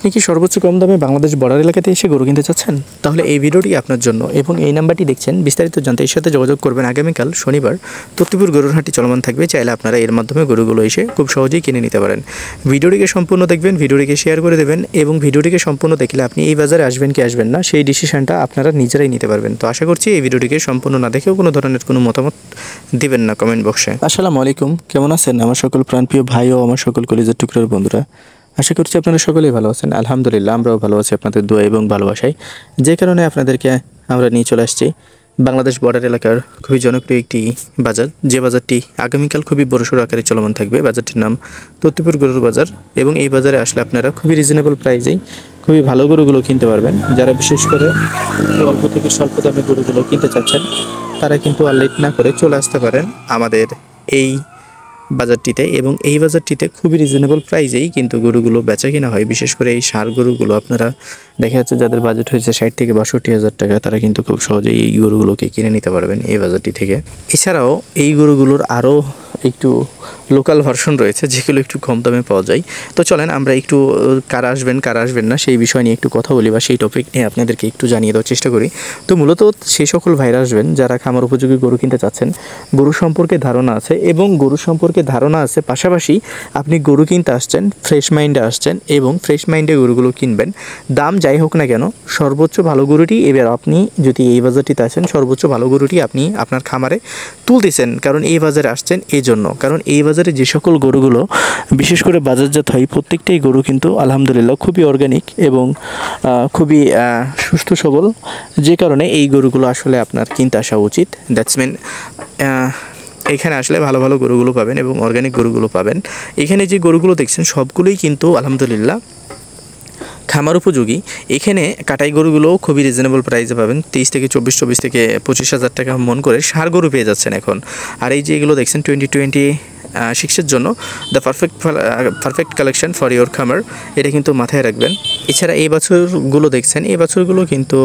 আপনি কি সর্বোচ্চ কম দামে বাংলাদেশ বর্ডার এলাকাতে এসে গরু কিনতে চাচ্ছেন? তাহলে এই ভিডিওটি আপনার জন্য এবং এই নাম্বারটি দেখছেন। বিস্তারিত জানতে এর সাথে যোগাযোগ করবেন। আগামীকাল শনিবার তত্ত্বপুর গরুর হাটটি চলমান থাকবে। চাইলে আপনারা এর মাধ্যমে গরুগুলো এসে খুব সহজেই কিনে নিতে পারেন। ভিডিওটিকে সম্পূর্ণ দেখবেন, ভিডিওটিকে শেয়ার করে দেবেন এবং ভিডিওটিকে সম্পূর্ণ দেখলে আপনি এই বাজারে আসবেন কি আসবেন না সেই ডিসিশনটা আপনারা নিজেরাই নিতে পারবেন। তো আশা করছি এই ভিডিওটিকে সম্পূর্ণ না দেখেও কোনো ধরনের কোনো মতামত দিবেন না কমেন্ট বক্সে। আসসালামু আলাইকুম, কেমন আছেন আমার সকল প্রাণপ্রিয় ভাই ও আমার সকল কলিজার টুকরার বন্ধুরা? আশা করছি আপনারা সকলেই ভালো আছেন। আলহামদুলিল্লাহ, আমরাও ভালো আছি আপনাদের দোয়া এবং ভালোবাসায়। যে কারণে আপনাদেরকে আমরা নিয়ে চলে আসছি বাংলাদেশ বর্ডার এলাকার খুবই জনপ্রিয় একটি বাজার, যে বাজারটি আগামীকাল খুবই বড়সড় আকারে চলমান থাকবে। বাজারটির নাম তত্ত্বপুর গরুর বাজার এবং এই বাজারে আসলে আপনারা খুবই রিজনেবল প্রাইসেই খুবই ভালো গরুগুলো কিনতে পারবেন। যারা বিশেষ করে অল্প থেকে স্বল্প দামে গরুগুলো কিনতে চাচ্ছেন তারা কিন্তু আর লেট না করে চলে আসতে পারেন আমাদের এই বাজারটিতে। এবং এই বাজারটিতে খুবই রিজনেবল প্রাইসেই কিন্তু গরুগুলো বেচা কিনা হয়। বিশেষ করে এই ষাঁড় গরুগুলো আপনারা দেখা যাচ্ছে যাদের বাজেট হয়েছে 60 থেকে 62,000 টাকা, তারা কিন্তু খুব সহজেই এই গরুগুলোকে কিনে নিতে পারবেন এই বাজারটি থেকে। এছাড়াও এই গরুগুলোর আরও একটু লোকাল ভার্সন রয়েছে যেগুলো একটু কম দামে পাওয়া যায়। তো চলেন আমরা একটু কারা আসবেন না সেই বিষয় নিয়ে একটু কথা বলি বা সেই টপিক নিয়ে আপনাদেরকে একটু জানিয়ে দেওয়ার চেষ্টা করি। তো মূলত সেই সকল ভাইরা আসবেন যারা খামার উপযোগী গরু কিনতে চাচ্ছেন, গরু সম্পর্কে ধারণা আছে এবং গরু সম্পর্কে ধারণা আছে পাশাপাশি আপনি গরু কিনতে আসছেন, ফ্রেশ মাইন্ডে আসছেন এবং ফ্রেশ মাইন্ডে গরুগুলো কিনবেন। দাম যাই হোক না কেন সর্বোচ্চ ভালো গরুটি এবার আপনি যদি এই বাজারটিতে আসেন সর্বোচ্চ ভালো গরুটি আপনি আপনার খামারে তুলতেছেন। কারণ এই বাজারে আসছেন এই জন্য, কারণ এই বাজারে যে সকল গরুগুলো বিশেষ করে বাজারজাত হয় প্রত্যেকটাই গরু কিন্তু আলহামদুলিল্লাহ খুবই অর্গানিক এবং খুবই সুস্থ সবল, যে কারণে এই গরুগুলো আসলে আপনার কিনতে আসা উচিত। দ্যাটস মিন এখানে আসলে ভালো ভালো গরুগুলো পাবেন এবং অর্গানিক গরুগুলো পাবেন। এখানে যে গরুগুলো দেখছেন সবগুলোই কিন্তু আলহামদুলিল্লাহ খামার উপযোগী। এখানে কাটাই গরুগুলো খুবই রিজনেবল প্রাইসে পাবেন। 23 থেকে 24 থেকে 25,000 টাকা মন করে ষাঁড় গরু পেয়ে যাচ্ছেন এখন। আর এই যে এগুলো দেখছেন 2026-এর জন্য the perfect collection for your খামার, এটা কিন্তু মাথায় রাখবেন। এছাড়া এই বছরগুলো দেখছেন, এই বছরগুলো কিন্তু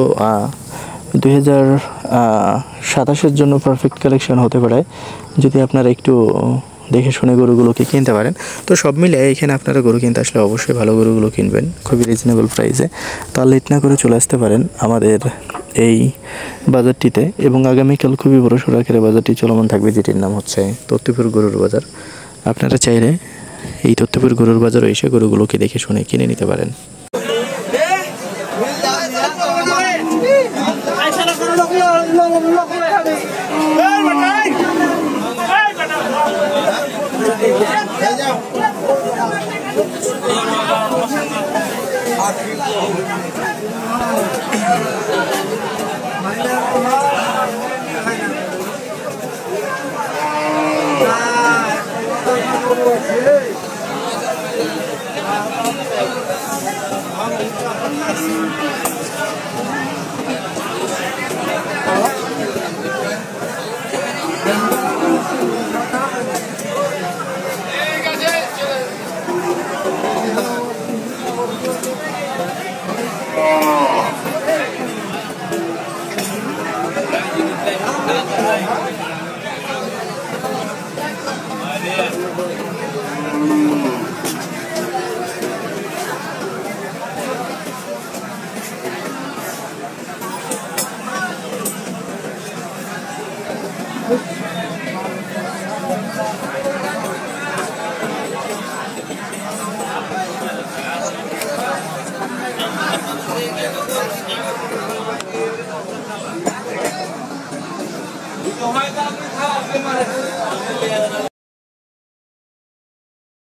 2027-এর জন্য পারফেক্ট কালেকশন হতে পারে যদি আপনারা একটু দেখে শুনে গরুগুলোকে কিনতে পারেন। তো সব মিলে এখানে আপনারা গরু কিনতে আসলে অবশ্যই ভালো গরুগুলো কিনবেন খুবই রিজনেবল প্রাইসে। তো লেট না করে চলে আসতে পারেন আমাদের এই বাজারটিতে এবং আগামীকাল খুবই বড় সড়ো আকারে বাজারটি চলমান থাকবে, যেটির নাম হচ্ছে তত্ত্বপুর গরুর বাজার। আপনারা চাইলে এই তত্ত্বপুর গরুর বাজারে এসে গরুগুলোকে দেখে শুনে কিনে নিতে পারেন। Hãy subscribe cho kênh Ghiền Mì Gõ để không bỏ lỡ